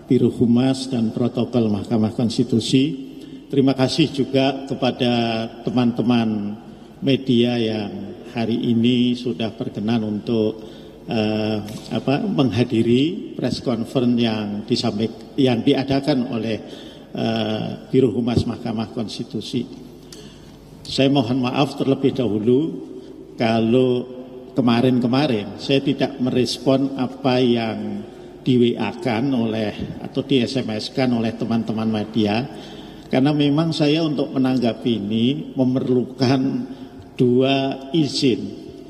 Biro Humas dan Protokol Mahkamah Konstitusi. Terima kasih juga kepada teman-teman media yang hari ini sudah berkenan untuk menghadiri press conference yang diadakan oleh Biro Humas Mahkamah Konstitusi. Saya mohon maaf terlebih dahulu kalau kemarin saya tidak merespon apa yang di-WA-kan atau di SMS-kan oleh teman-teman media, karena memang saya untuk menanggapi ini memerlukan 2 izin.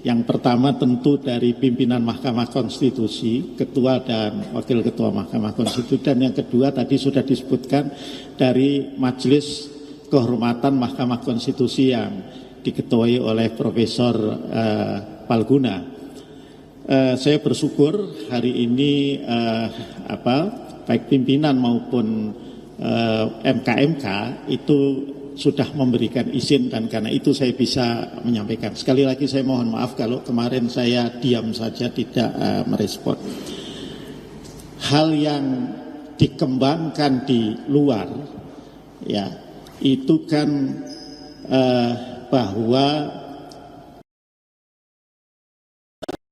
Yang pertama tentu dari pimpinan Mahkamah Konstitusi, Ketua dan Wakil Ketua Mahkamah Konstitusi, dan yang kedua tadi sudah disebutkan dari Majelis Kehormatan Mahkamah Konstitusi yang diketuai oleh Profesor Palguna. Saya bersyukur hari ini baik pimpinan maupun MKMK itu sudah memberikan izin, dan karena itu saya bisa menyampaikan. Sekali lagi saya mohon maaf kalau kemarin saya diam saja tidak merespon. Hal yang dikembangkan di luar ya itu kan bahwa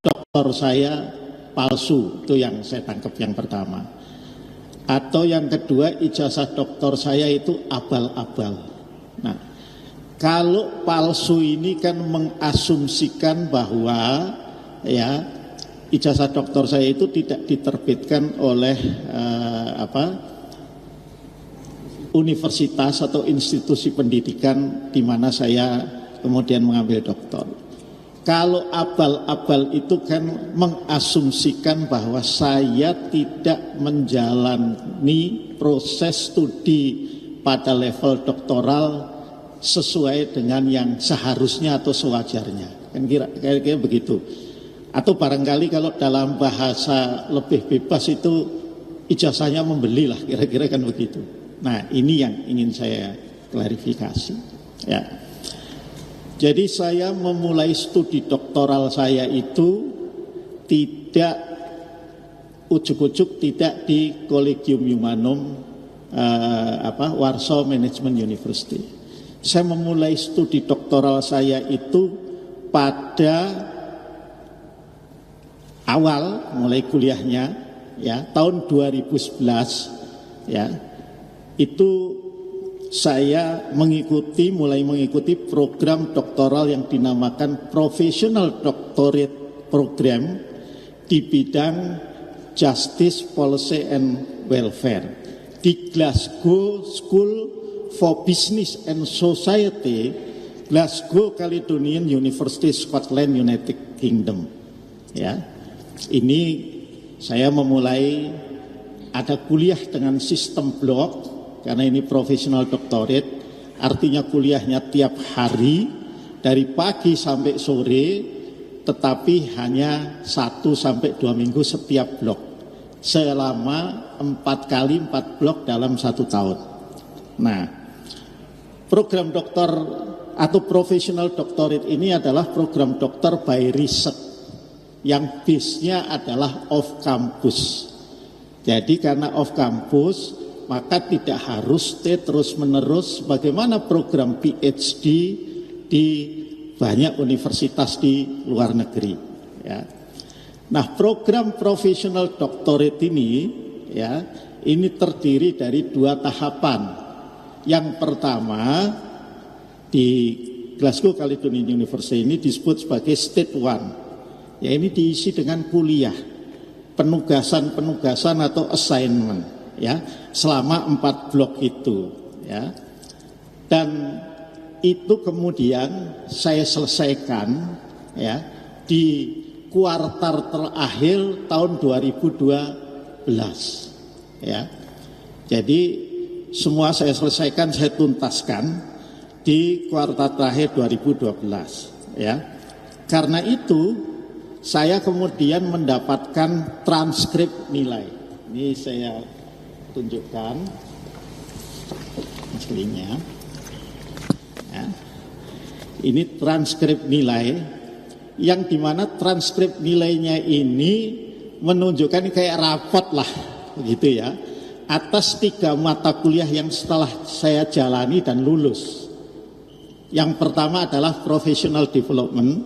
doktor saya palsu, itu yang saya tangkap yang pertama. Atau yang kedua, ijazah doktor saya itu abal-abal. Nah, kalau palsu ini kan mengasumsikan bahwa ya ijazah doktor saya itu tidak diterbitkan oleh universitas atau institusi pendidikan di mana saya kemudian mengambil doktor. Kalau abal-abal itu kan mengasumsikan bahwa saya tidak menjalani proses studi pada level doktoral sesuai dengan yang seharusnya atau sewajarnya. Kan kira-kira begitu. Atau barangkali kalau dalam bahasa lebih bebas itu ijazahnya membeli lah, kira-kira kan begitu. Nah, ini yang ingin saya klarifikasi. Ya. Jadi saya memulai studi doktoral saya itu tidak ujuk-ujuk tidak di Collegium Humanum Warsaw Management University. Saya memulai studi doktoral saya itu pada awal mulai kuliahnya ya tahun 2011 ya. Itu saya mulai mengikuti program doktoral yang dinamakan Professional Doctorate Program di bidang Justice, Policy and Welfare di Glasgow School for Business and Society, Glasgow Caledonian University, Scotland, United Kingdom. Ya, ini saya memulai ada kuliah dengan sistem blok. Karena ini professional doctorate, artinya kuliahnya tiap hari dari pagi sampai sore, tetapi hanya 1 sampai 2 minggu setiap blok, selama 4 kali 4 blok dalam 1 tahun. Nah, program doktor atau professional doctorate ini adalah program doktor by research yang base-nya adalah off campus. Jadi karena off campus, maka tidak harus stay terus-menerus bagaimana program PhD di banyak universitas di luar negeri. Ya. Nah, program professional doctorate ini, ya, ini terdiri dari 2 tahapan. Yang pertama di Glasgow Caledonian University ini disebut sebagai State 1. Ya, ini diisi dengan kuliah, penugasan atau assignment. Ya, selama 4 blok itu ya, dan itu kemudian saya selesaikan ya di kuartal terakhir tahun 2012 ya. Jadi semua saya selesaikan, saya tuntaskan di kuartal terakhir 2012 ya. Karena itu saya kemudian mendapatkan transkrip nilai. Ini saya tunjukkan aslinya ya. Ini transkrip nilai yang dimana transkrip nilainya ini menunjukkan kayak rapot lah gitu ya, atas 3 mata kuliah yang setelah saya jalani dan lulus. Yang pertama adalah professional development,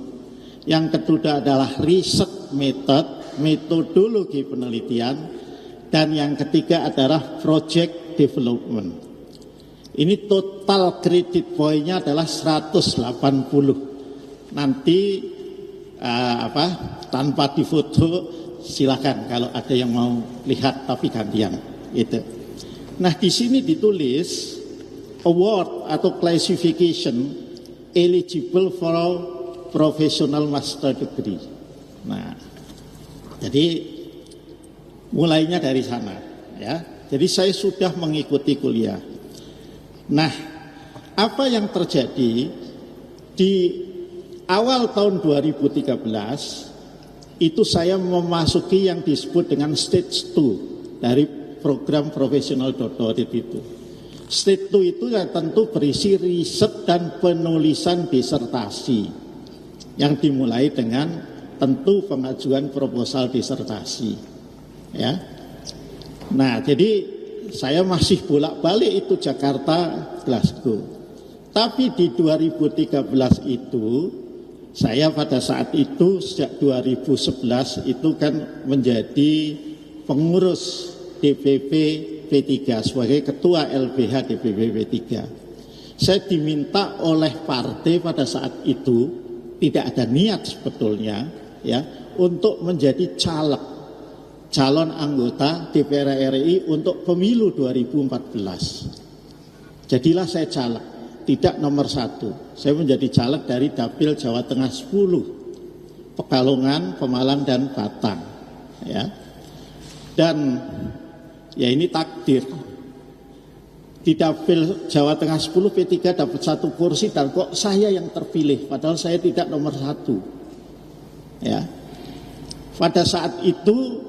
yang kedua adalah research method, metodologi penelitian, dan yang ketiga adalah project development. Ini total kredit poinnya adalah 180. Nanti tanpa difoto silakan kalau ada yang mau lihat, tapi gantian itu. Nah, di sini ditulis award atau classification eligible for professional master degree. Nah, jadi mulainya dari sana ya. Jadi saya sudah mengikuti kuliah. Nah, apa yang terjadi di awal tahun 2013 itu saya memasuki yang disebut dengan stage 2 dari program profesional doctorate itu. Stage 2 itu ya tentu berisi riset dan penulisan disertasi yang dimulai dengan tentu pengajuan proposal disertasi ya. Nah, jadi saya masih bolak-balik itu Jakarta, Glasgow. Tapi di 2013 itu saya pada saat itu sejak 2011 itu kan menjadi pengurus DPP P3 sebagai ketua LBH DPP P3. Saya diminta oleh partai pada saat itu, tidak ada niat sebetulnya ya, untuk menjadi calon anggota DPR RI untuk pemilu 2014. Jadilah saya caleg, tidak nomor 1. Saya menjadi caleg dari Dapil Jawa Tengah 10, Pekalongan, Pemalang, dan Batang ya. Dan ya ini takdir, di Dapil Jawa Tengah 10 P3 dapat 1 kursi dan kok saya yang terpilih, padahal saya tidak nomor 1 ya. Pada saat itu,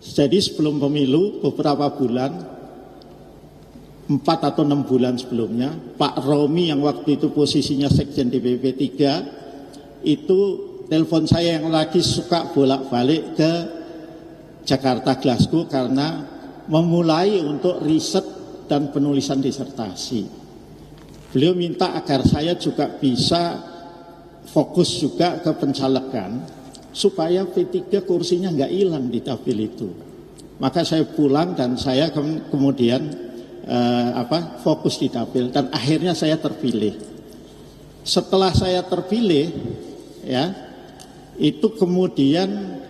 jadi sebelum pemilu beberapa bulan, 4 atau 6 bulan sebelumnya, Pak Romi yang waktu itu posisinya Sekjen DPP 3 itu telepon saya yang lagi suka bolak-balik ke Jakarta, Glasgow karena memulai untuk riset dan penulisan disertasi. Beliau minta agar saya juga bisa fokus juga ke pencalegan supaya P3 kursinya nggak hilang di dapil itu. Maka saya pulang dan saya kemudian fokus di dapil dan akhirnya saya terpilih. Setelah saya terpilih ya, itu kemudian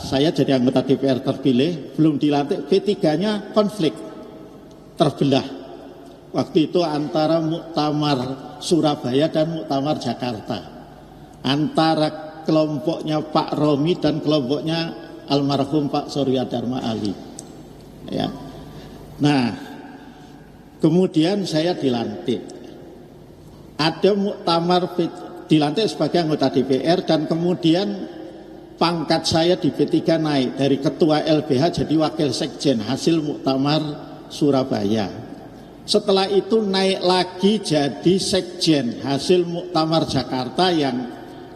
saya jadi anggota DPR terpilih, belum dilantik, P3-nya konflik, terbelah. Waktu itu antara Muktamar Surabaya dan Muktamar Jakarta, antara kelompoknya Pak Romi dan kelompoknya almarhum Pak Surya Dharma Ali ya. Nah, kemudian saya dilantik, ada muktamar dilantik sebagai anggota DPR, dan kemudian pangkat saya di P3 naik dari ketua LBH jadi wakil sekjen hasil muktamar Surabaya. Setelah itu naik lagi jadi sekjen hasil muktamar Jakarta yang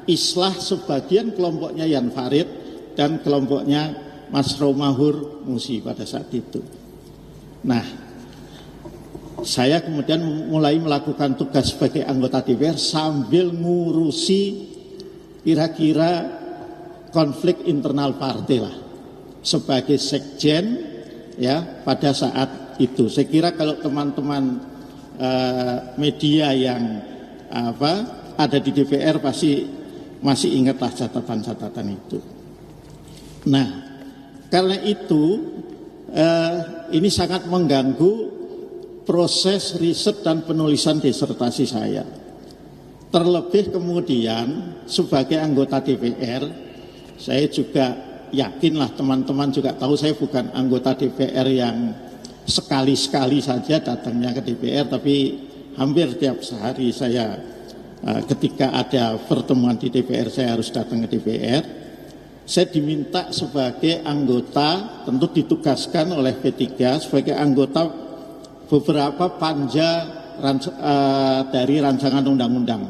islah sebagian kelompoknya Yan Farid dan kelompoknya Mas Romahur Musi pada saat itu. Nah, saya kemudian mulai melakukan tugas sebagai anggota DPR sambil ngurusi kira-kira konflik internal partai lah sebagai sekjen ya pada saat itu. Saya kira kalau teman-teman media yang ada di DPR pasti masih ingatlah catatan-catatan itu. Nah, karena itu ini sangat mengganggu proses riset dan penulisan disertasi saya. Terlebih kemudian sebagai anggota DPR, saya juga yakinlah teman-teman juga tahu saya bukan anggota DPR yang sekali-sekali saja datangnya ke DPR, tapi hampir tiap sehari saya ketika ada pertemuan di DPR saya harus datang ke DPR. Saya diminta sebagai anggota, tentu ditugaskan oleh P3 sebagai anggota beberapa panja dari rancangan undang-undang.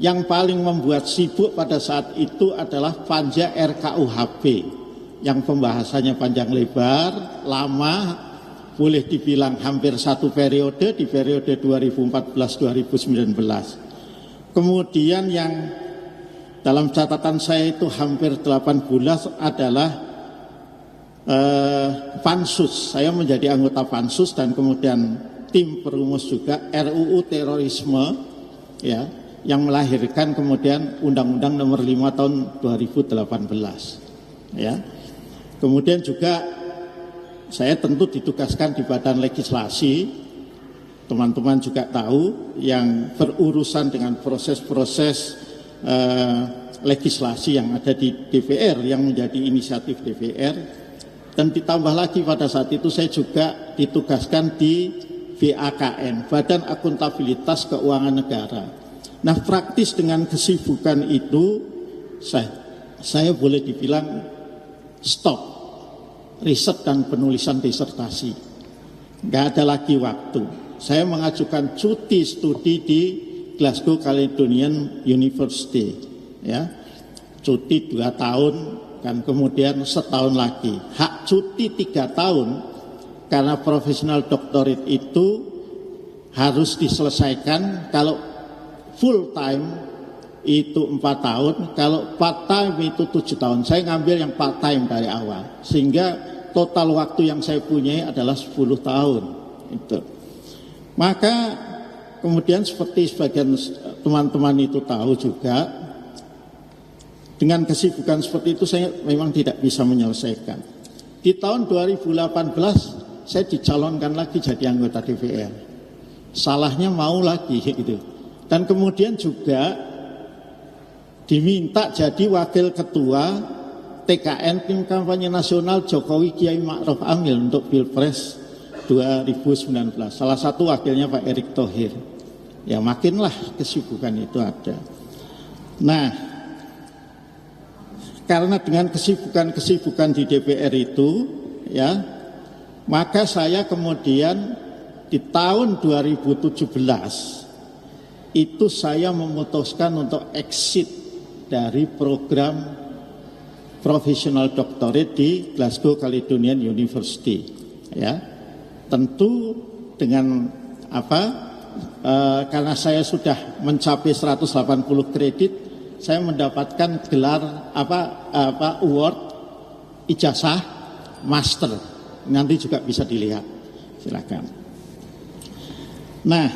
Yang paling membuat sibuk pada saat itu adalah panja RKUHP yang pembahasannya panjang lebar, lama, boleh dibilang hampir satu periode, di periode 2014-2019. Kemudian yang dalam catatan saya itu hampir 8 bulan adalah Pansus. Saya menjadi anggota Pansus dan kemudian tim perumus juga RUU terorisme, ya, yang melahirkan kemudian Undang-Undang Nomor 5 Tahun 2018. Ya. Kemudian juga saya tentu ditugaskan di badan legislasi. Teman-teman juga tahu yang berurusan dengan proses-proses legislasi yang ada di DPR, yang menjadi inisiatif DPR. Dan ditambah lagi pada saat itu saya juga ditugaskan di BAKN, Badan Akuntabilitas Keuangan Negara. Nah, praktis dengan kesibukan itu saya boleh dibilang stop riset dan penulisan disertasi. Nggak ada lagi waktu. Saya mengajukan cuti studi di Glasgow Caledonian University, ya, cuti 2 tahun dan kemudian setahun lagi. Hak cuti 3 tahun karena profesional doctorate itu harus diselesaikan. Kalau full time itu 4 tahun, kalau part time itu 7 tahun. Saya ngambil yang part time dari awal, sehingga total waktu yang saya punyai adalah 10 tahun. Itu. Maka kemudian seperti sebagian teman-teman itu tahu juga, dengan kesibukan seperti itu saya memang tidak bisa menyelesaikan. Di tahun 2018 saya dicalonkan lagi jadi anggota DPR. Salahnya mau lagi gitu. Dan kemudian juga diminta jadi wakil ketua TKN Tim Kampanye Nasional Jokowi Kiai Ma'ruf Amin untuk Pilpres 2019. Salah satu wakilnya Pak Erick Thohir. Ya makinlah kesibukan itu ada. Nah, karena dengan kesibukan di DPR itu, ya, maka saya kemudian di tahun 2017 itu saya memutuskan untuk exit dari program professional doctorate di Glasgow Caledonian University. Ya, tentu dengan karena saya sudah mencapai 180 kredit. Saya mendapatkan gelar award ijazah master. Nanti juga bisa dilihat. Silakan. Nah,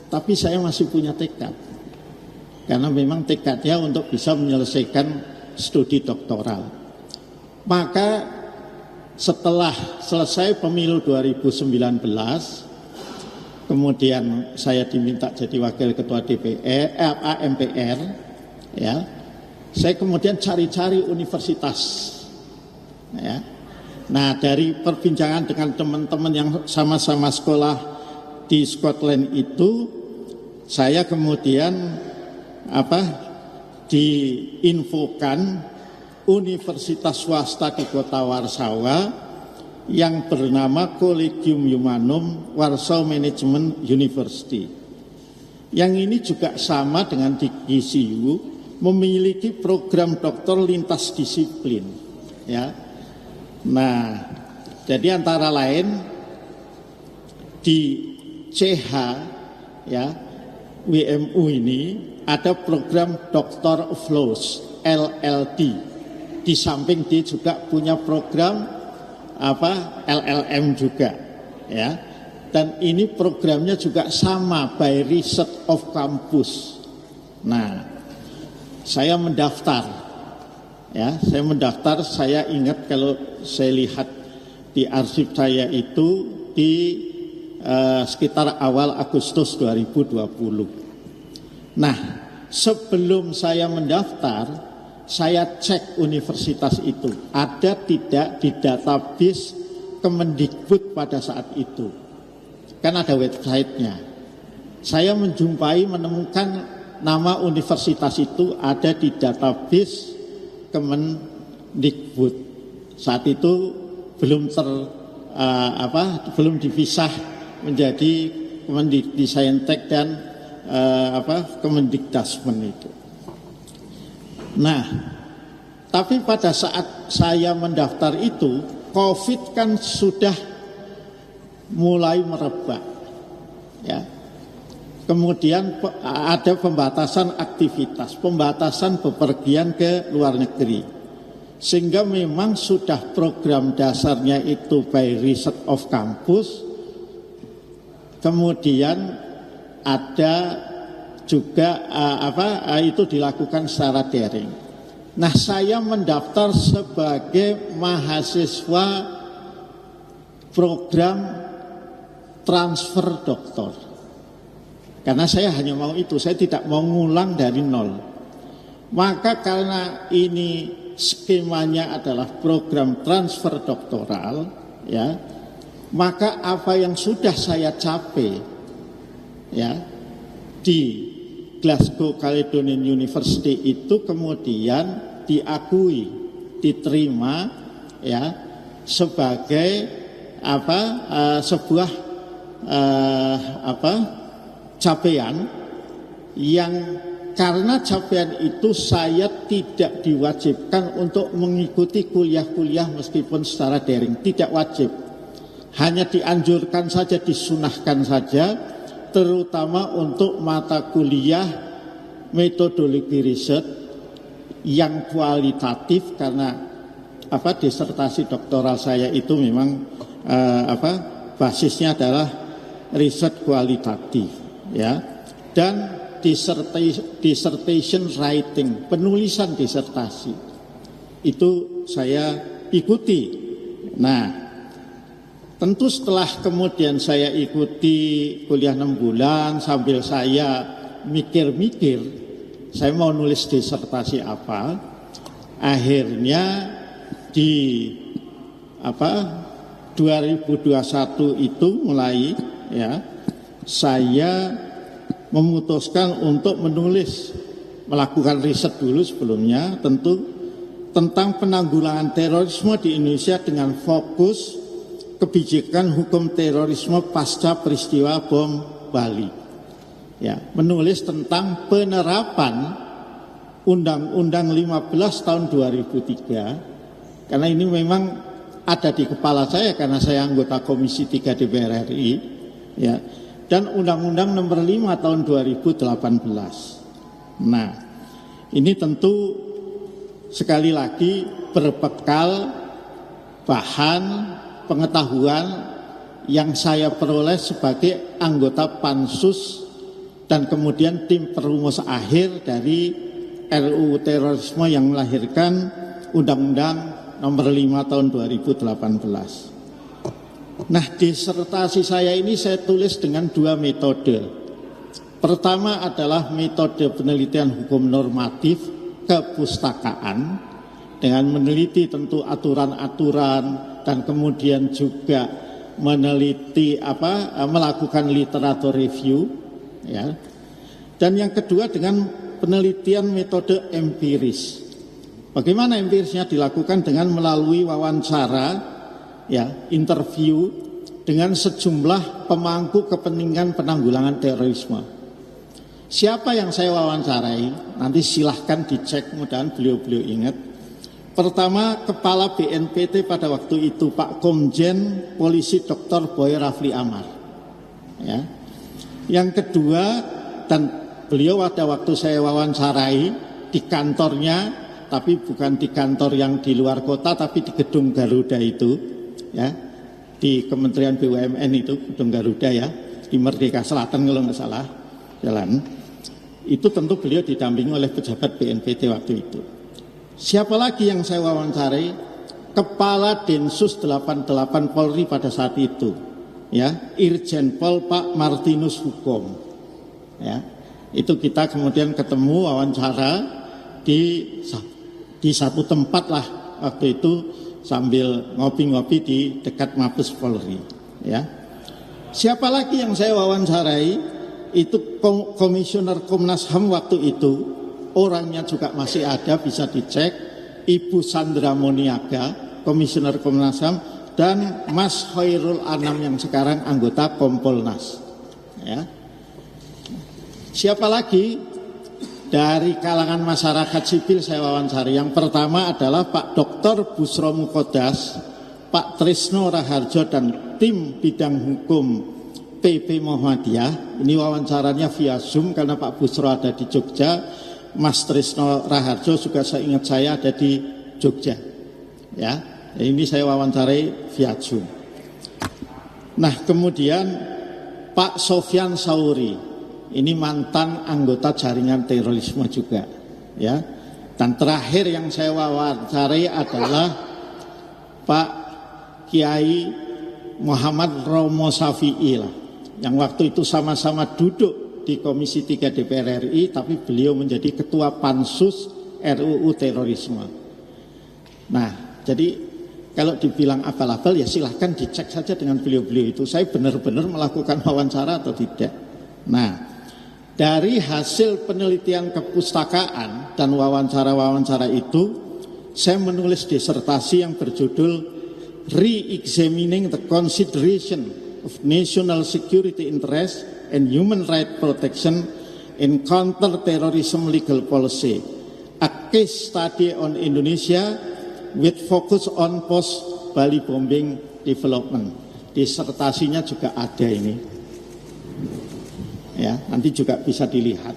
tapi saya masih punya tekad. Karena memang tekadnya untuk bisa menyelesaikan studi doktoral. Maka setelah selesai pemilu 2019, kemudian saya diminta jadi wakil ketua MPR. Ya, saya kemudian cari-cari universitas. Ya. Nah, dari perbincangan dengan teman-teman yang sama-sama sekolah di Scotland itu, saya kemudian diinfokan universitas swasta di kota Warsawa yang bernama Collegium Humanum Warsaw Management University. Yang ini juga sama dengan di GCU, memiliki program doktor lintas disiplin, ya. Nah, jadi antara lain di CH, ya, WMU ini ada program Doctor of Laws LLD. Di samping dia juga punya program LLM juga, ya. Dan ini programnya juga sama by Research of Campus. Nah, saya mendaftar, ya, saya ingat kalau saya lihat di arsip saya itu di sekitar awal Agustus 2020. Nah, sebelum saya mendaftar, saya cek universitas itu ada tidak di database Kemendikbud pada saat itu. Kan ada websitenya. Saya menemukan nama universitas itu ada di database Kemendikbud. Saat itu belum belum dipisah menjadi Kemendikdisayintek dan Kemendikdasmen itu. Nah, Tapi pada saat saya mendaftar itu, COVID kan sudah mulai merebak, ya. Kemudian ada pembatasan aktivitas, pembatasan bepergian ke luar negeri. Sehingga memang sudah program dasarnya itu by research of campus. Kemudian ada juga itu dilakukan secara daring. Nah, saya mendaftar sebagai mahasiswa program transfer doktor. Karena saya hanya mau itu, saya tidak mau ngulang dari nol. Maka karena ini skemanya adalah program transfer doktoral, ya, maka apa yang sudah saya capai, ya, di Glasgow Caledonian University itu kemudian diakui, diterima, ya, sebagai sebuah capaian yang karena capaian itu saya tidak diwajibkan untuk mengikuti kuliah-kuliah meskipun secara daring, tidak wajib. Hanya dianjurkan saja, disunahkan saja, terutama untuk mata kuliah metodologi riset yang kualitatif, karena disertasi doktoral saya itu memang basisnya adalah riset kualitatif, ya, dan dissertation writing, penulisan disertasi itu saya ikuti. Nah, tentu setelah kemudian saya ikuti kuliah 6 bulan sambil saya mikir-mikir saya mau nulis disertasi apa, akhirnya di 2021 itu mulai, ya, saya memutuskan untuk melakukan riset dulu sebelumnya tentu tentang penanggulangan terorisme di Indonesia dengan fokus kebijakan hukum terorisme pasca peristiwa bom Bali. Ya, menulis tentang penerapan Undang-Undang 15 tahun 2003, karena ini memang ada di kepala saya karena saya anggota Komisi 3 DPR RI, ya. Dan Undang-Undang nomor 5 tahun 2018. Nah, ini tentu sekali lagi berbekal bahan pengetahuan yang saya peroleh sebagai anggota Pansus dan kemudian tim perumus akhir dari RUU terorisme yang melahirkan Undang-Undang nomor 5 tahun 2018. Nah, disertasi saya ini saya tulis dengan 2 metode. Pertama adalah metode penelitian hukum normatif kepustakaan dengan meneliti tentu aturan-aturan dan kemudian juga meneliti melakukan literatur review, ya. Dan yang kedua dengan penelitian metode empiris. Bagaimana empirisnya dilakukan dengan melalui wawancara, ya, interview dengan sejumlah pemangku kepentingan penanggulangan terorisme. Siapa yang saya wawancarai? Nanti silahkan dicek, mudah-mudahan beliau-beliau ingat. Pertama, Kepala BNPT pada waktu itu Pak Komjen Polisi Dr. Boy Rafli Amar, ya. Yang kedua, dan beliau pada waktu saya wawancarai di kantornya, tapi bukan di kantor yang di luar kota, tapi di gedung Garuda itu, ya, di Kementerian BUMN itu, gedung Garuda, ya, di Merdeka Selatan kalau nggak salah jalan. Itu tentu beliau didampingi oleh pejabat BNPT waktu itu. Siapa lagi yang saya wawancarai? Kepala Densus 88 Polri pada saat itu, ya, Irjen Pol Pak Martinus Hukom, ya. Itu kita kemudian ketemu wawancara di satu tempat lah waktu itu sambil ngopi-ngopi di dekat Mabes Polri, ya. Siapa lagi yang saya wawancarai? Itu Komisioner Komnas HAM waktu itu, orangnya juga masih ada, bisa dicek, Ibu Sandra Moniaga, Komisioner Komnas HAM, dan Mas Khairul Anam yang sekarang anggota Kompolnas, ya. Siapa lagi? dari kalangan masyarakat sipil saya wawancari. Yang pertama adalah Pak Dr. Busro Mukodas, Pak Trisno Raharjo dan tim bidang hukum PP Muhammadiyah. Ini wawancaranya via Zoom karena Pak Busro ada di Jogja, Mas Trisno Raharjo juga saya ingat saya ada di Jogja. Ya, ini saya wawancarai via Zoom. Nah, kemudian Pak Sofyan Sauri, ini mantan anggota jaringan terorisme juga, ya. Dan terakhir yang saya wawancarai adalah Pak Kiai Muhammad Romo Safi'i lah, yang waktu itu sama-sama duduk di Komisi 3 DPR RI, tapi beliau menjadi ketua Pansus RUU terorisme. Nah, jadi kalau dibilang abal-abal ya silahkan dicek saja dengan beliau-beliau itu. Saya benar-benar melakukan wawancara atau tidak. Nah, dari hasil penelitian kepustakaan dan wawancara-wawancara itu, saya menulis disertasi yang berjudul Re-examining the Consideration of National Security Interest and Human Rights Protection in Counter-Terrorism Legal Policy, a case study on Indonesia with focus on post Bali bombing development. Disertasinya juga ada ini. Ya, nanti juga bisa dilihat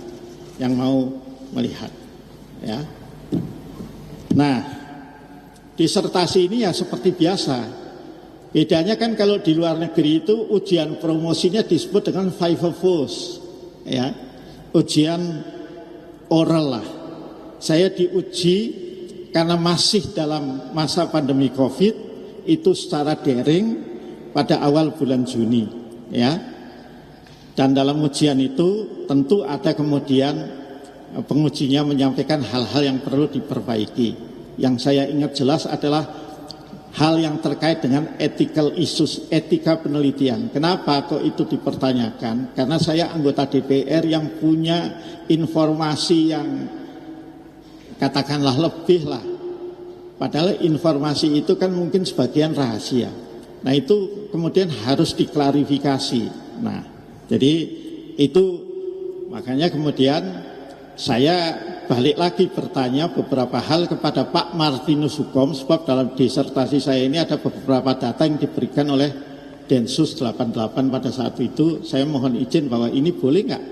yang mau melihat. Ya. Nah, disertasi ini ya seperti biasa. Bedanya kan kalau di luar negeri itu ujian promosinya disebut dengan Viva-Voce, ya, ujian oral lah. Saya diuji karena masih dalam masa pandemi COVID itu secara daring pada awal bulan Juni, ya. Dan dalam ujian itu tentu ada kemudian pengujinya menyampaikan hal-hal yang perlu diperbaiki. Yang saya ingat jelas adalah hal yang terkait dengan ethical issues, etika penelitian. Kenapa kok itu dipertanyakan? Karena saya anggota DPR yang punya informasi yang katakanlah lebih lah. Padahal informasi itu kan mungkin sebagian rahasia. Nah, itu kemudian harus diklarifikasi. Nah, jadi itu makanya kemudian saya balik lagi bertanya beberapa hal kepada Pak Martinus Hukom, sebab dalam disertasi saya ini ada beberapa data yang diberikan oleh Densus 88 pada saat itu. Saya mohon izin bahwa ini boleh nggak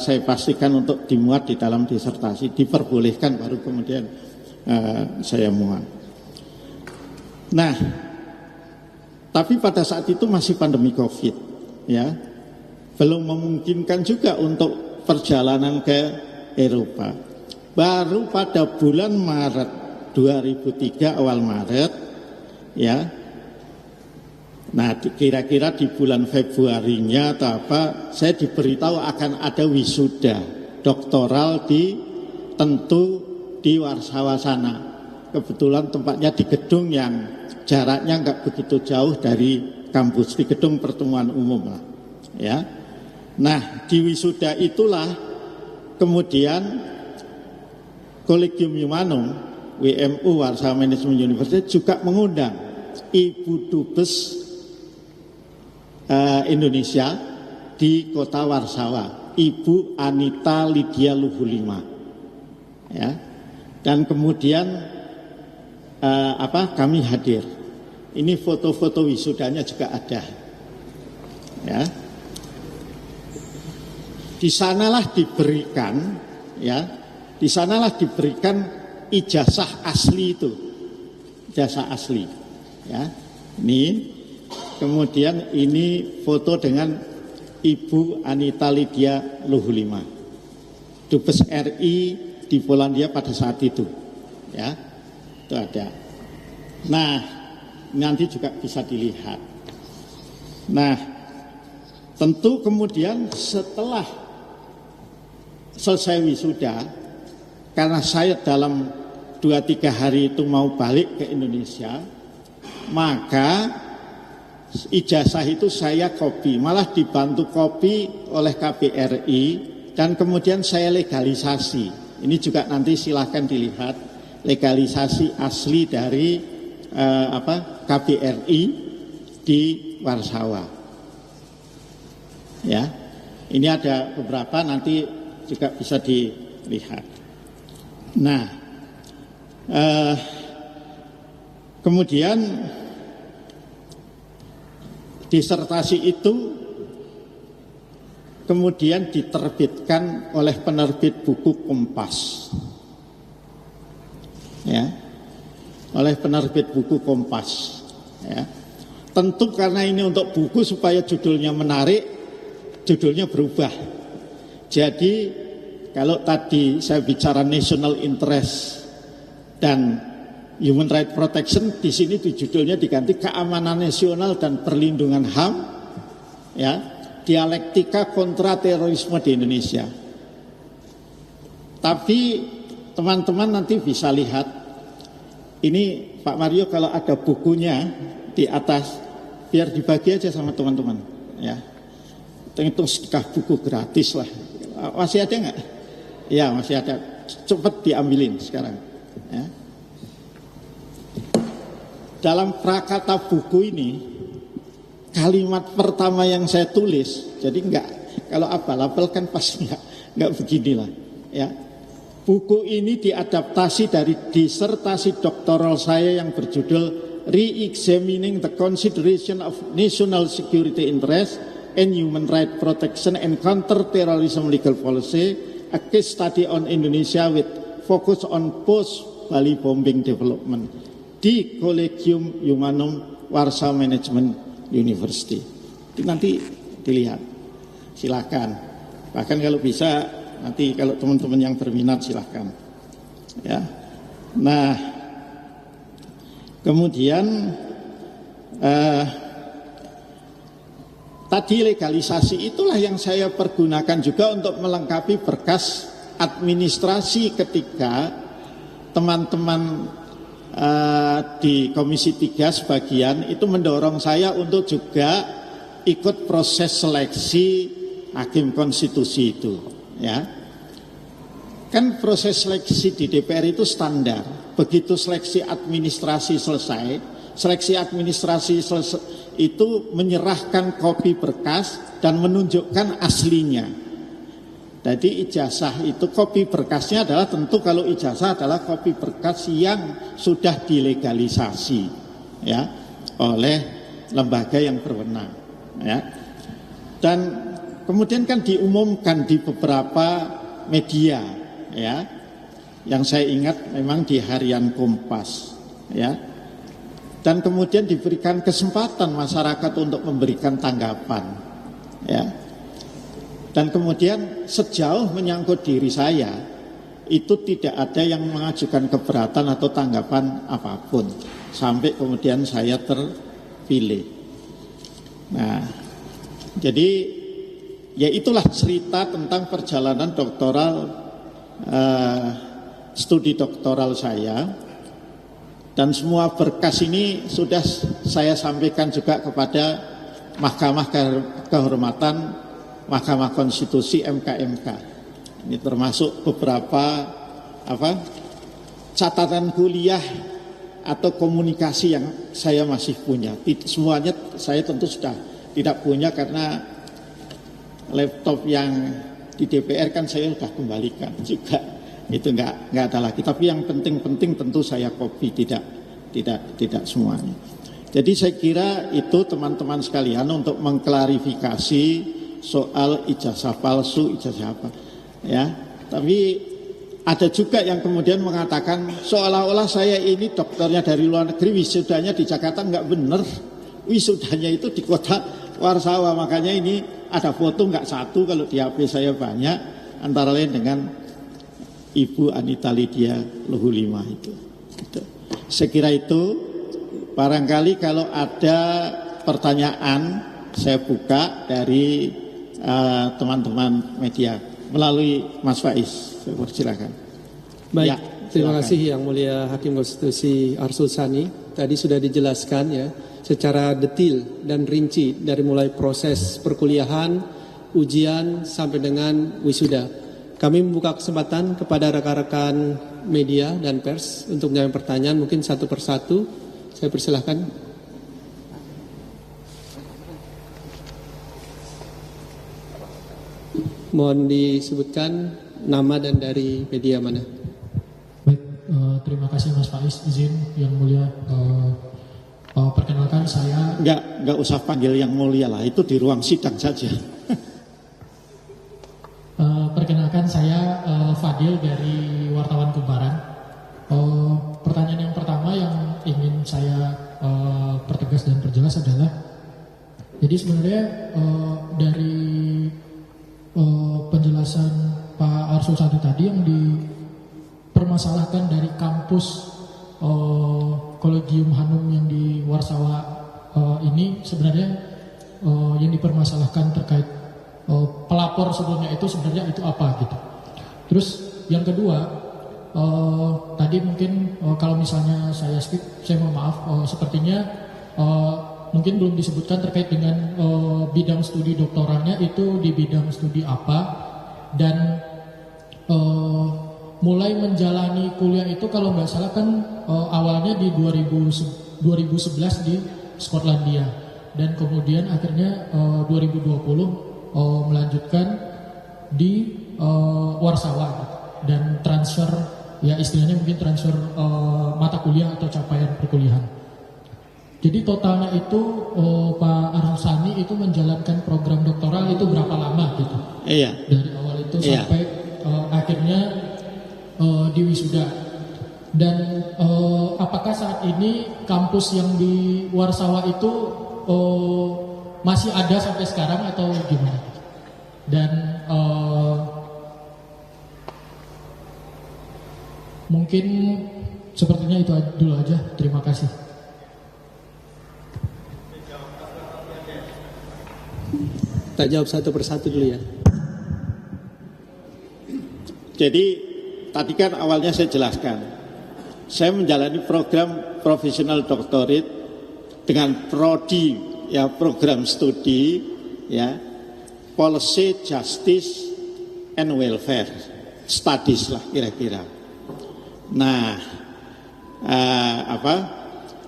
saya pastikan untuk dimuat di dalam disertasi, diperbolehkan baru kemudian saya muat. Nah, tapi pada saat itu masih pandemi COVID, ya, belum memungkinkan juga untuk perjalanan ke Eropa. Baru pada bulan Maret 2003, awal Maret, ya. Nah, kira-kira di bulan Februarinya atau apa, saya diberitahu akan ada wisuda doktoral di Warsawa sana. Kebetulan tempatnya di gedung yang jaraknya nggak begitu jauh dari kampus, di gedung pertemuan umum lah, ya. Nah, di wisuda itulah kemudian Collegium Humanum WMU Warsawa Management University juga mengundang Ibu Dubes Indonesia di kota Warsawa, Ibu Anita Lydia Luhulima, ya. Dan kemudian kami hadir. Ini foto-foto wisudanya juga ada, ya. Di sanalah diberikan, ya, di sanalah diberikan ijazah asli itu, ijazah asli, ya. Ini kemudian ini foto dengan Ibu Anita Lydia Luhulima, Dubes RI di Polandia pada saat itu, ya, itu ada. Nah, nanti juga bisa dilihat. Nah, tentu kemudian setelah selesai wisuda, karena saya dalam 2-3 hari itu mau balik ke Indonesia, maka ijazah itu saya copy, malah dibantu copy oleh KBRI, dan kemudian saya legalisasi. Ini juga nanti silahkan dilihat legalisasi asli dari KBRI di Warsawa. Ya, ini ada beberapa, nanti juga bisa dilihat. Nah, kemudian disertasi itu kemudian diterbitkan oleh penerbit buku Kompas, ya, oleh penerbit buku Kompas, ya. Tentu karena ini untuk buku supaya judulnya menarik, judulnya berubah. Jadi kalau tadi saya bicara national interest dan human right protection, di sini judulnya diganti keamanan nasional dan perlindungan HAM, ya, dialektika kontra terorisme di Indonesia. Tapi teman-teman nanti bisa lihat, ini Pak Mario kalau ada bukunya di atas, biar dibagi aja sama teman-teman, ya. Itu sedekah buku gratis lah. Masih ada nggak? Ya masih ada. Cepat diambilin sekarang. Ya. Dalam prakata buku ini, kalimat pertama yang saya tulis, jadi nggak, kalau abal-abal kan pasti nggak beginilah. Ya. Buku ini diadaptasi dari disertasi doktoral saya yang berjudul Re-examining the Consideration of National Security Interest and Human Right Protection and Counter-Terrorism Legal Policy, a case study on Indonesia with focus on post-Bali bombing development di Collegium Humanum Warsaw Management University. Itu nanti dilihat, silakan. Bahkan kalau bisa nanti kalau teman-teman yang berminat silakan. Ya, nah. Kemudian tadi legalisasi itulah yang saya pergunakan juga untuk melengkapi berkas administrasi ketika teman-teman di Komisi 3 sebagian itu mendorong saya untuk juga ikut proses seleksi hakim konstitusi itu, ya. Kan proses seleksi di DPR itu standar. Begitu seleksi administrasi selesai, seleksi administrasi itu menyerahkan kopi berkas dan menunjukkan aslinya. Jadi ijazah itu kopi berkasnya adalah tentu kalau ijazah adalah kopi berkas yang sudah dilegalisasi, ya, oleh lembaga yang berwenang, ya. Dan kemudian kan diumumkan di beberapa media, ya. Yang saya ingat memang di Harian Kompas, ya. Dan kemudian diberikan kesempatan masyarakat untuk memberikan tanggapan, ya. Dan kemudian sejauh menyangkut diri saya, itu tidak ada yang mengajukan keberatan atau tanggapan apapun sampai kemudian saya terpilih. Nah, jadi ya itulah cerita tentang perjalanan doktoral, studi doktoral saya, dan semua berkas ini sudah saya sampaikan juga kepada Mahkamah Kehormatan Mahkamah Konstitusi MK. Ini termasuk beberapa catatan kuliah atau komunikasi yang saya masih punya. Semuanya saya tentu sudah tidak punya karena laptop yang di DPR kan saya sudah kembalikan juga. Itu enggak ada lagi, tapi yang penting-penting tentu saya copy, tidak semuanya. Jadi saya kira itu teman-teman sekalian untuk mengklarifikasi soal ijazah palsu, ijazah apa, ya. Tapi ada juga yang kemudian mengatakan seolah-olah saya ini dokternya dari luar negeri, wisudanya di Jakarta, enggak benar. Wisudanya itu di kota Warsawa, makanya ini ada foto enggak satu, kalau di HP saya banyak, antara lain dengan Ibu Anita Lydia Luhulima itu. Saya kira itu, barangkali kalau ada pertanyaan saya buka dari teman-teman media melalui Mas Faiz. Saya persilakan. Baik, ya, terima kasih Yang Mulia Hakim Konstitusi Arsul Sani. Tadi sudah dijelaskan ya secara detail dan rinci dari mulai proses perkuliahan, ujian sampai dengan wisuda. Kami membuka kesempatan kepada rekan-rekan media dan pers untuk menjawab pertanyaan mungkin satu persatu. Saya persilahkan. Mohon disebutkan nama dan dari media mana. Baik, terima kasih Mas Faiz, izin yang mulia. Perkenalkan saya. Enggak usah panggil yang mulia lah, itu di ruang sidang saja. Perkenalkan saya Fadil dari Wartawan Kumparan. Pertanyaan yang pertama yang ingin saya pertegas dan perjelas adalah, jadi sebenarnya dari penjelasan Pak Arsul Sani tadi yang dipermasalahkan dari kampus Kolegium Hanum yang di Warsawa ini sebenarnya yang dipermasalahkan terkait pelapor sebelumnya itu sebenarnya itu apa gitu. Terus yang kedua, tadi mungkin kalau misalnya saya skip, saya mohon maaf, sepertinya mungkin belum disebutkan terkait dengan bidang studi doktoralnya itu di bidang studi apa, dan mulai menjalani kuliah itu kalau nggak salah kan awalnya di 2011 di Skotlandia, dan kemudian akhirnya 2020 melanjutkan di Warsawa dan transfer, ya istilahnya mungkin transfer mata kuliah atau capaian perkuliahan. Jadi totalnya itu Pak Arsul Sani itu menjalankan program doktoral itu berapa lama gitu? Iya. Dari awal itu sampai akhirnya di wisuda. Dan apakah saat ini kampus yang di Warsawa itu masih ada sampai sekarang atau gimana? Dan mungkin sepertinya itu dulu aja. Terima kasih. Kita jawab satu persatu dulu ya. Jadi tadi kan awalnya saya jelaskan, saya menjalani program profesional doctorate dengan prodi, ya program studi, ya policy, justice, and welfare studies lah kira-kira. Nah,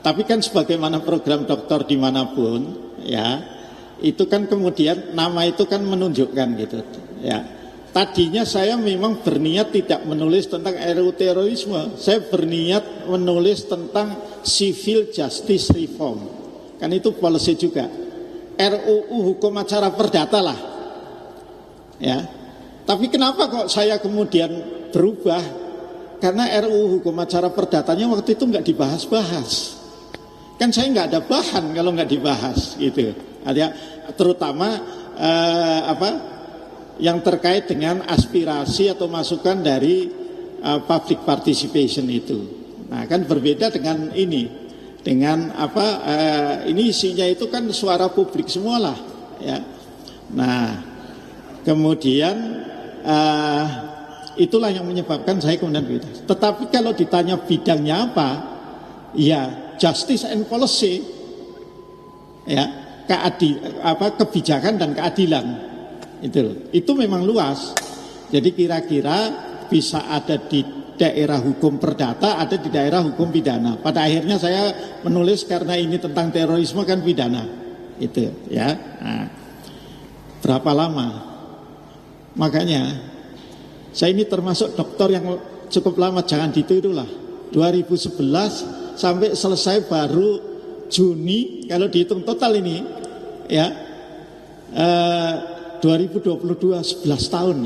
tapi kan sebagaimana program doktor dimanapun, ya itu kan kemudian nama itu kan menunjukkan gitu, ya. Tadinya saya memang berniat tidak menulis tentang RUU terorisme, saya berniat menulis tentang civil justice reform, kan itu policy juga. RUU hukum acara perdata lah, ya. Tapi kenapa kok saya kemudian berubah? Karena RUU hukum acara perdatanya waktu itu nggak dibahas-bahas. Kan saya nggak ada bahan kalau nggak dibahas, gitu. Ada terutama yang terkait dengan aspirasi atau masukan dari public participation itu. Nah, kan berbeda dengan ini. Dengan ini isinya itu kan suara publik semualah, ya. Nah, kemudian itulah yang menyebabkan saya kemudian beda. Tetapi kalau ditanya bidangnya apa, ya justice and policy, ya kebijakan dan keadilan. Itu memang luas. Jadi kira-kira bisa ada di daerah hukum perdata, ada di daerah hukum pidana. Pada akhirnya saya menulis karena ini tentang terorisme kan pidana. Itu ya. Nah, berapa lama? Makanya saya ini termasuk dokter yang cukup lama, jangan ditirulah. 2011 sampai selesai baru Juni, kalau dihitung total ini ya 2022 11 tahun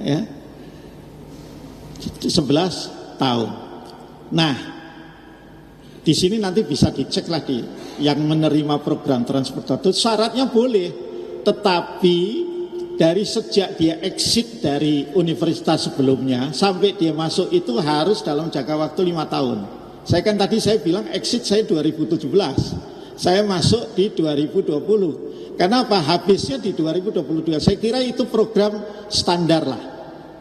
ya 11 tahun. Nah, di sini nanti bisa dicek lah di yang menerima program transportasi syaratnya boleh, tetapi dari sejak dia exit dari universitas sebelumnya sampai dia masuk itu harus dalam jangka waktu 5 tahun. Saya kan tadi saya bilang exit saya 2017, saya masuk di 2020. Kenapa? Habisnya di 2022. Saya kira itu program standar lah,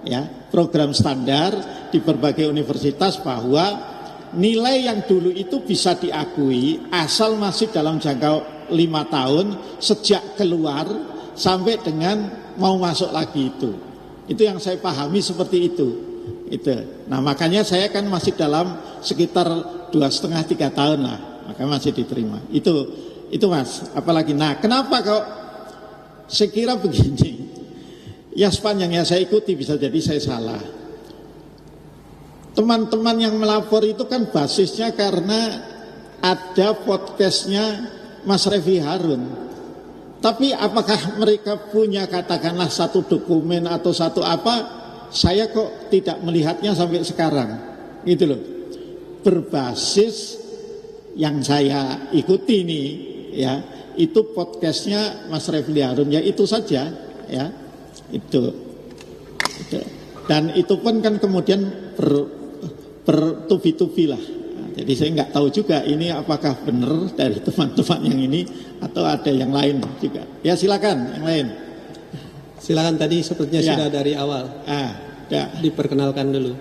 ya, program standar di berbagai universitas bahwa nilai yang dulu itu bisa diakui asal masih dalam jangka 5 tahun sejak keluar sampai dengan mau masuk lagi itu. Itu yang saya pahami seperti itu. Nah makanya saya kan masih dalam sekitar 2,5-3 tahun lah, maka masih diterima. Itu Mas, apalagi. Nah, kenapa kok saya kira begini? Ya sepanjang yang saya ikuti bisa jadi saya salah. Teman-teman yang melapor itu kan basisnya karena ada podcastnya Mas Refli Harun. Tapi apakah mereka punya katakanlah satu dokumen atau satu apa? Saya kok tidak melihatnya sampai sekarang. Gitu loh. Berbasis yang saya ikuti nih ya, itu podcastnya Mas Refli Harun, ya itu saja ya. Itu. Dan itu pun kan kemudian bertubi-tubi lah. Nah, jadi saya nggak tahu juga ini apakah benar dari teman-teman yang ini atau ada yang lain juga. Ya silakan yang lain. Silakan, tadi sepertinya Ya. sudah dari awal. Ya. Diperkenalkan dulu.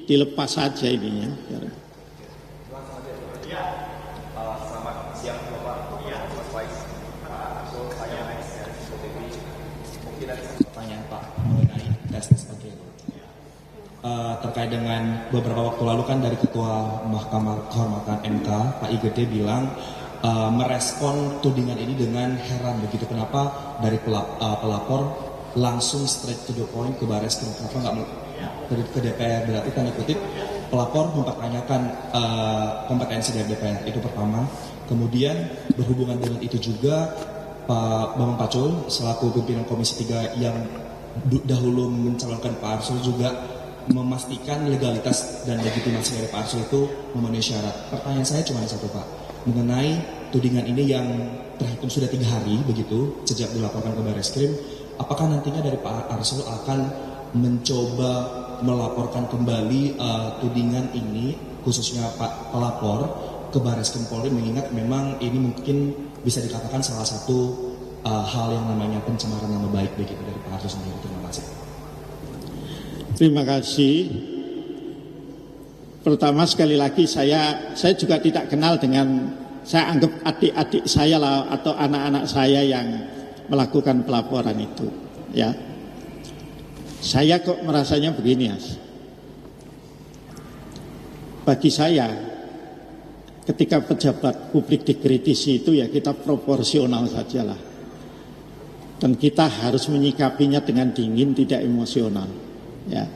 Dilepas saja ininya. Pertanyaan Pak mengenai tes pakai terkait dengan beberapa waktu lalu kan dari Ketua Mahkamah Kehormatan MK Pak Igede bilang merespon tudingan ini dengan heran begitu, kenapa dari pelapor langsung straight to the point ke Barreskrim, kenapa nggak ke DPR? Berarti tanda kutip pelapor mempertanyakan kompetensi dari DPR, itu pertama. Kemudian berhubungan dengan itu juga Pak Bambang Pacul selaku pimpinan Komisi 3 yang dahulu mencalonkan Pak Arsul juga memastikan legalitas dan legitimasi dari Pak Arsul itu memenuhi syarat. Pertanyaan saya cuma satu Pak, mengenai tudingan ini yang terhitung sudah 3 hari begitu sejak dilaporkan ke Barreskrim, apakah nantinya dari Pak Arsul akan mencoba melaporkan kembali tudingan ini khususnya Pak pelapor ke Barreskrim Polri, mengingat memang ini mungkin bisa dikatakan salah satu hal yang namanya pencemaran nama baik begitu dari Pak Arsul sendiri. Terima kasih. Terima kasih. Pertama sekali lagi saya juga tidak kenal dengan, saya anggap adik-adik saya lah atau anak-anak saya yang melakukan pelaporan itu ya. Saya kok merasanya begini Mas. Bagi saya ketika pejabat publik dikritisi itu ya kita proporsional sajalah. Dan kita harus menyikapinya dengan dingin, tidak emosional. Ya.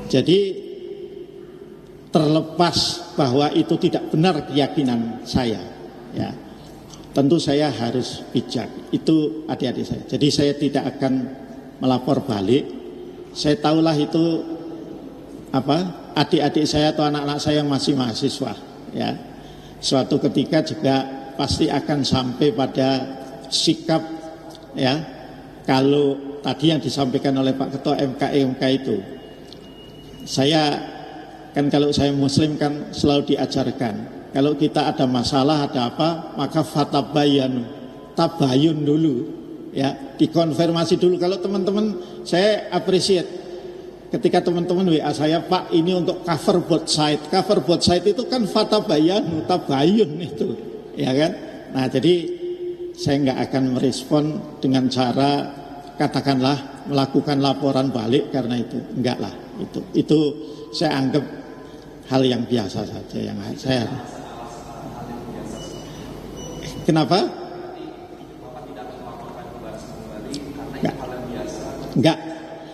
Jadi terlepas bahwa itu tidak benar keyakinan saya, ya, tentu saya harus bijak. Itu adik-adik saya. Jadi saya tidak akan melapor balik. Saya tahulah itu apa, adik-adik saya atau anak-anak saya yang masih mahasiswa, ya. Suatu ketika juga pasti akan sampai pada sikap, ya. Kalau tadi yang disampaikan oleh Pak Ketua MK itu, saya kan kalau saya Muslim kan selalu diajarkan, kalau kita ada masalah, ada apa, maka tabayun dulu, ya, dikonfirmasi dulu. Kalau teman-teman, saya appreciate ketika teman-teman WA saya, Pak ini untuk cover both side itu kan tabayun itu, ya kan. Nah jadi saya nggak akan merespon dengan cara katakanlah melakukan laporan balik karena itu, enggak lah, itu saya anggap hal yang biasa saja yang saya. Kenapa? Enggak,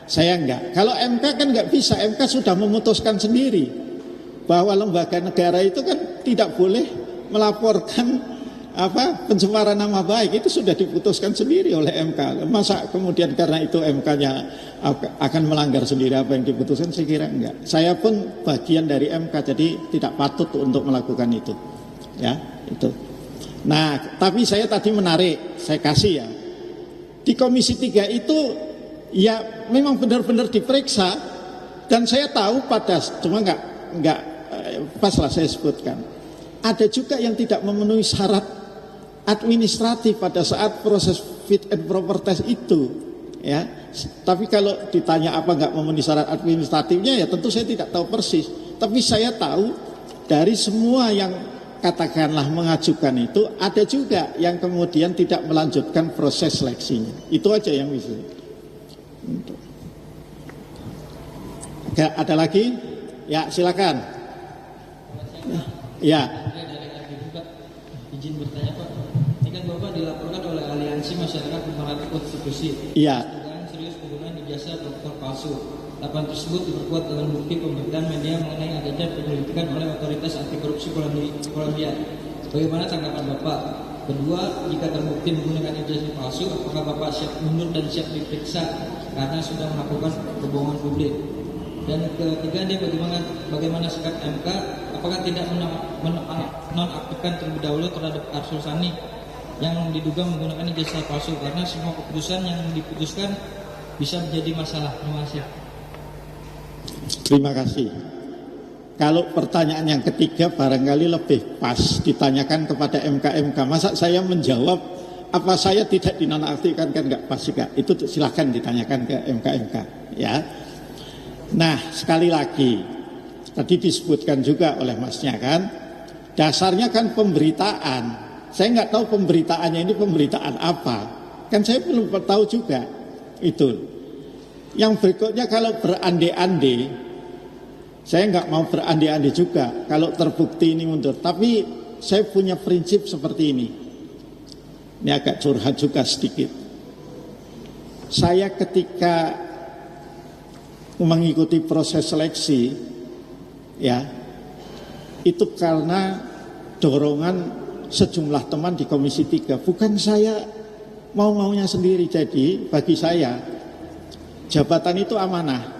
saya enggak. Kalau MK kan enggak bisa, MK sudah memutuskan sendiri bahwa lembaga negara itu kan tidak boleh melaporkan pencemaran nama baik, itu sudah diputuskan sendiri oleh MK. Masa kemudian karena itu MK-nya akan melanggar sendiri apa yang diputuskan? Saya kira enggak. Saya pun bagian dari MK, jadi tidak patut untuk melakukan itu. Ya, itu. Nah, tapi saya tadi menarik, saya kasih ya. Di Komisi 3 itu ya memang benar-benar diperiksa dan saya tahu cuma enggak pas lah saya sebutkan. Ada juga yang tidak memenuhi syarat administratif pada saat proses fit and proper test itu, ya. Tapi kalau ditanya apa nggak memenuhi syarat administratifnya, ya tentu saya tidak tahu persis. Tapi saya tahu dari semua yang katakanlah mengajukan itu, ada juga yang kemudian tidak melanjutkan proses seleksinya. Itu aja yang bisa. Ada lagi? Ya silakan. Ya. Izin bertanya Pak, ini kan Bapak dilaporkan oleh aliansi masyarakat memahami konstitusi. Iya. Dugaan serius penggunaan ijazah doktor palsu. Laporan tersebut diperkuat dengan bukti pemberitaan media mengenai adanya penyelidikan oleh otoritas anti korupsi Polandia. Bagaimana tanggapan Bapak? Kedua, jika terbukti menggunakan ijazah palsu, apakah Bapak siap mundur dan siap diperiksa karena sudah melakukan kebohongan publik? Dan ketiga, bagaimana sikap MK? Apakah tidak menonaktifkan terlebih dahulu terhadap Arsul Sani yang diduga menggunakan ijazah palsu, karena semua keputusan yang diputuskan bisa menjadi masalah. Terima kasih. Terima kasih. Kalau pertanyaan yang ketiga barangkali lebih pas ditanyakan kepada MK. Masa saya menjawab apa saya tidak dinonaktifkan, kan nggak pas juga. Itu silahkan ditanyakan ke MK ya. Nah, sekali lagi tadi disebutkan juga oleh Masnya kan, dasarnya kan pemberitaan. Saya nggak tahu pemberitaannya ini pemberitaan apa. Kan saya belum tahu juga itu. Yang berikutnya, kalau berandai-andai, saya nggak mau berandai-andai juga kalau terbukti ini mundur. Tapi saya punya prinsip seperti ini. Ini agak curhat juga sedikit. Saya ketika mengikuti proses seleksi, ya, itu karena dorongan sejumlah teman di Komisi 3. Bukan saya mau-maunya sendiri. Jadi bagi saya jabatan itu amanah.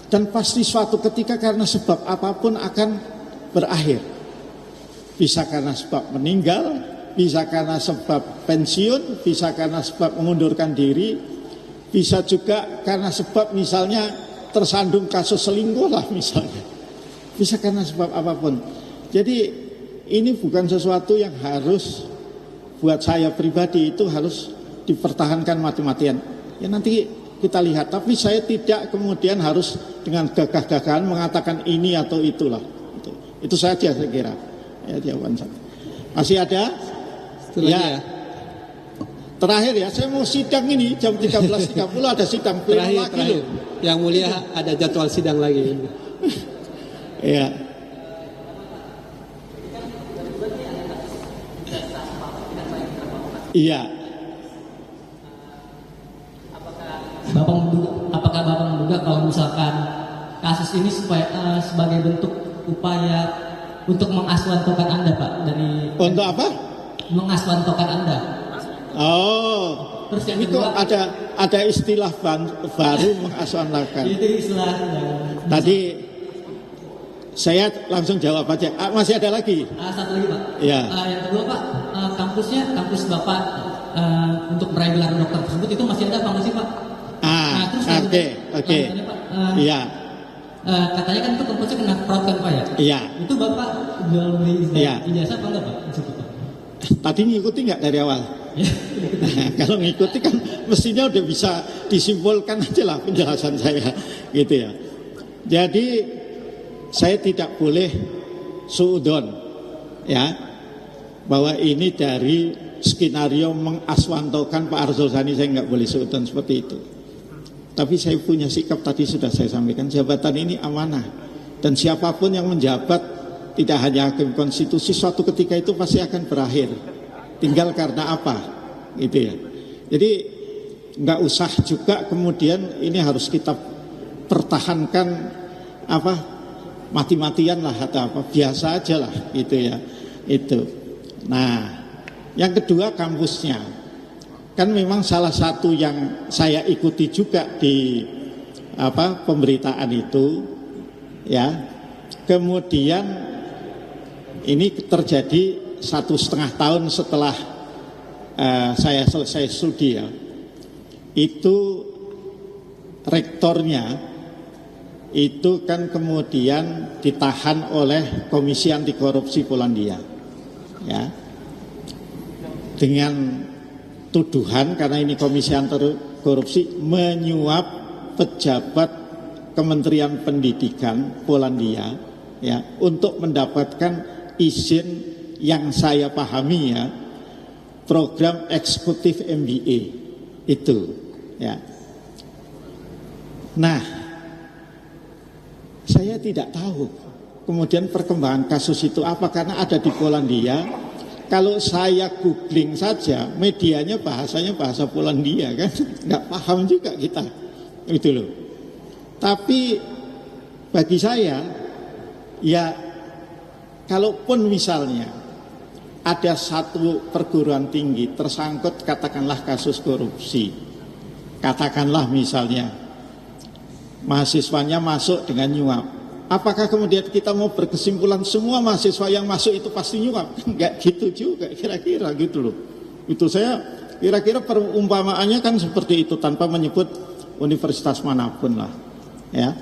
Dan pasti suatu ketika karena sebab apapun akan berakhir. Bisa karena sebab meninggal, bisa karena sebab pensiun, bisa karena sebab mengundurkan diri, bisa juga karena sebab misalnya tersandung kasus selingkuh lah misalnya. Bisa karena sebab apapun. Jadi ini bukan sesuatu yang harus buat saya pribadi itu harus dipertahankan mati-matian. Ya nanti kita lihat, tapi saya tidak kemudian harus dengan gagah-gagahan mengatakan ini atau itulah. Itu saja saya kira. Ya, jawaban saya. Masih ada? Ya. Terakhir ya, saya mau sidang ini jam 13.30 ada sidang. Terakhir. Yang mulia ada jadwal sidang lagi. Ya. Iya. Apakah Bapak menduga kalau misalkan kasus ini supaya sebagai bentuk upaya untuk mengaswantokan Anda, Pak, dari untuk apa? Mengaswantokan Anda. Oh, terus yang ini kedua, kok ada istilah baru mengaswantokan. Itu istilah. Tadi saya langsung jawab aja. Masih ada lagi? Satu lagi, Pak. Ya. Yang kedua, Pak, kampus Bapak untuk meraih gelar dokter tersebut itu masih ada apa nggak sih, Pak? Oke. Iya. Katanya kan itu kampusnya kena fraud kan, Pak ya? Iya. Itu Bapak jual beli ijazah apa enggak, Pak? Tadi ngikuti nggak dari awal? Kalau ngikuti kan mestinya udah bisa disimpulkan aja lah penjelasan saya, gitu ya. Jadi saya tidak boleh suudon, ya, bahwa ini dari skenario mengaswantokan Pak Arsul Sani. Saya nggak boleh suudon seperti itu. Tapi saya punya sikap tadi sudah saya sampaikan, jabatan ini amanah. Dan siapapun yang menjabat, tidak hanya hakim konstitusi, suatu ketika itu pasti akan berakhir. Tinggal karena apa, gitu ya. Jadi nggak usah juga kemudian ini harus kita pertahankan apa mati-matian lah atau apa, biasa aja lah, gitu ya. Itu. Nah, yang kedua kampusnya. Kan memang salah satu yang saya ikuti juga di pemberitaan itu, ya. Kemudian ini terjadi 1,5 tahun setelah saya selesai studi, ya. Itu rektornya itu kan kemudian ditahan oleh Komisi Anti Korupsi Polandia, ya. Dengan tuduhan, karena ini Komisi Anti Korupsi, menyuap pejabat Kementerian Pendidikan Polandia, ya, untuk mendapatkan izin yang saya pahami, ya, program eksekutif MBA itu, ya. Nah, saya tidak tahu kemudian perkembangan kasus itu apa, karena ada di Polandia. kalau saya googling saja, medianya bahasanya bahasa Polandia kan, nggak paham juga kita, itu loh. Tapi bagi saya, ya kalaupun misalnya ada satu perguruan tinggi tersangkut katakanlah kasus korupsi, katakanlah misalnya mahasiswanya masuk dengan nyuap, apakah kemudian kita mau berkesimpulan semua mahasiswa yang masuk itu pasti nyuap? Enggak gitu juga kira-kira gitu loh. Itu saya kira-kira perumpamaannya kan seperti itu tanpa menyebut universitas manapun lah ya.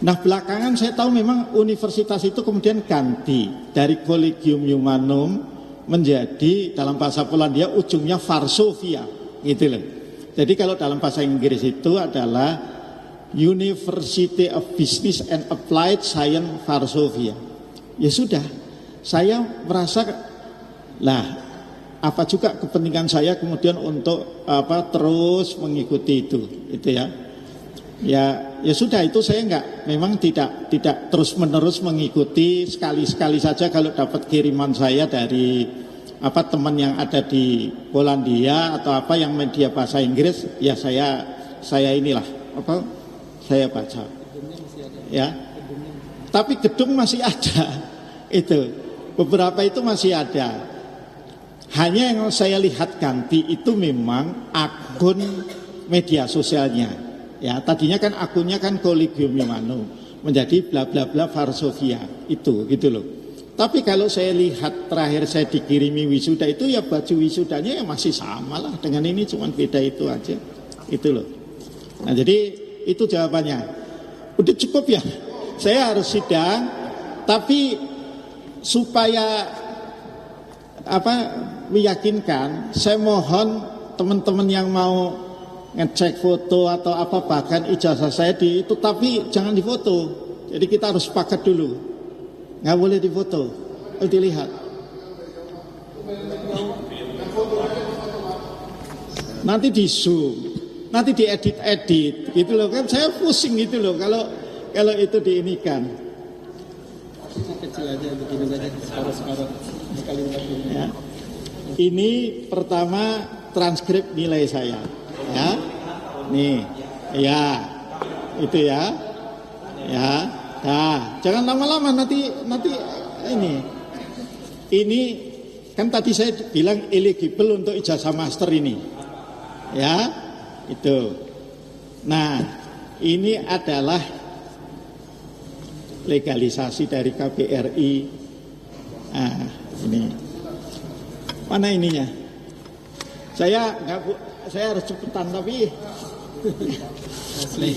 Nah belakangan saya tahu memang universitas itu kemudian ganti dari Collegium Humanum menjadi dalam bahasa Polandia ujungnya Varsovia gitu loh. Jadi kalau dalam bahasa Inggris itu adalah University of Business and Applied Science Varsovia. Ya sudah, saya merasa lah apa juga kepentingan saya kemudian untuk terus mengikuti itu ya. Ya sudah, itu saya memang tidak terus menerus mengikuti, sekali saja kalau dapat kiriman saya dari teman yang ada di Polandia atau yang media bahasa Inggris, ya saya inilah saya baca ya. Tapi gedung masih ada itu, beberapa itu masih ada. Hanya yang saya lihat ganti itu memang akun media sosialnya. Ya, tadinya kan akunnya kan Collegium Humanum menjadi bla bla bla Varsovia itu gitu loh. Tapi kalau saya lihat terakhir saya dikirimi wisuda itu ya baju wisudanya ya masih sama lah dengan ini, cuman beda itu aja. Itu loh. Nah, jadi itu jawabannya. Udah cukup ya. Saya harus sidang, tapi supaya meyakinkan, saya mohon teman-teman yang mau ngecek foto atau bahkan ijazah saya itu, tapi jangan difoto. Jadi kita harus sepakat dulu, nggak boleh difoto, harus dilihat. Nanti di zoom, nanti diedit gitu loh kan, saya pusing gitu loh kalau itu diinikan. Kecil aja begini aja, separuh ya. Ini pertama transkrip nilai saya. Ya, nih, ya, itu ya, nah, jangan lama-lama nanti ini kan tadi saya bilang eligible untuk ijazah master ini, ya, itu. Nah, ini adalah legalisasi dari KBRI. Nah, ini mana ininya? Saya harus cepetan tapi asli.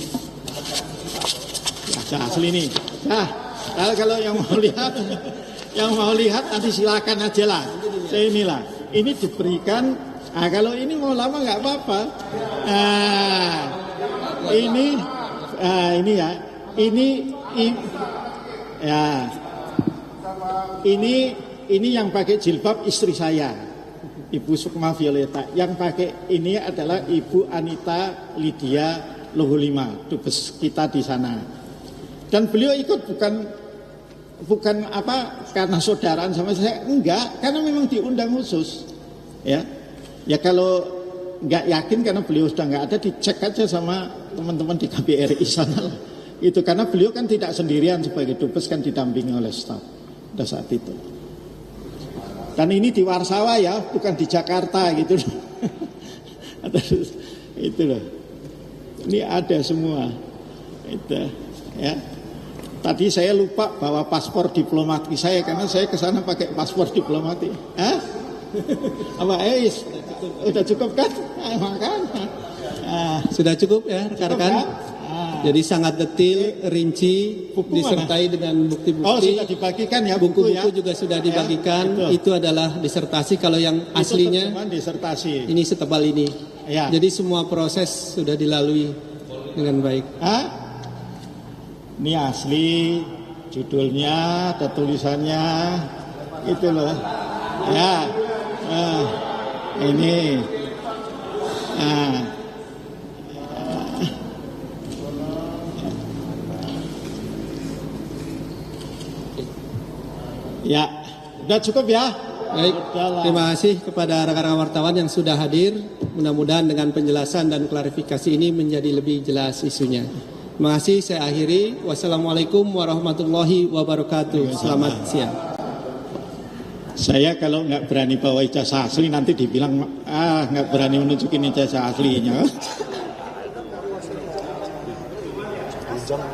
Ya, asli nih. Nah, kalau yang mau lihat nanti silakan aja lah. Saya inilah. Ini diberikan. Nah, kalau ini mau lama nggak apa-apa. Nah, ini ya. Ini yang pakai jilbab istri saya. Ibu Sukma Violeta. Yang pakai ini adalah Ibu Anita Lydia Luhulima, dubes kita di sana. Dan beliau ikut bukan karena saudaraan sama saya, enggak, karena memang diundang khusus. Ya kalau enggak yakin karena beliau sudah enggak ada, dicek aja sama teman-teman di KBRI sana lah. Itu karena beliau kan tidak sendirian sebagai dubes, kan didampingi oleh staf pada saat itu. Dan ini di Warsawa ya, bukan di Jakarta gitu loh. Itu loh. Ini ada semua. Itu ya. Tadi saya lupa bawa paspor diplomatik saya karena saya ke sana pakai paspor diplomatik. Hah? Udah cukup kan? Makanya. Sudah cukup ya rekan-rekan. Jadi sangat detil, rinci, disertai dengan bukti-bukti. Oh, sudah dibagikan ya buku-buku ya? Juga sudah dibagikan. Ya, itu adalah disertasi. Kalau yang itu aslinya disertasi. Ini setebal ini. Ya. Jadi semua proses sudah dilalui dengan baik. Ini asli, judulnya, ada tulisannya, itu loh. Ya, ini. Ya, udah cukup ya. Baik, terima kasih kepada rekan-rekan wartawan yang sudah hadir. Mudah-mudahan dengan penjelasan dan klarifikasi ini menjadi lebih jelas isunya. Terima kasih, saya akhiri. Wassalamualaikum warahmatullahi wabarakatuh. Selamat siang. Saya kalau nggak berani bawa ijazah asli nanti dibilang nggak berani menunjukin ijazah aslinya.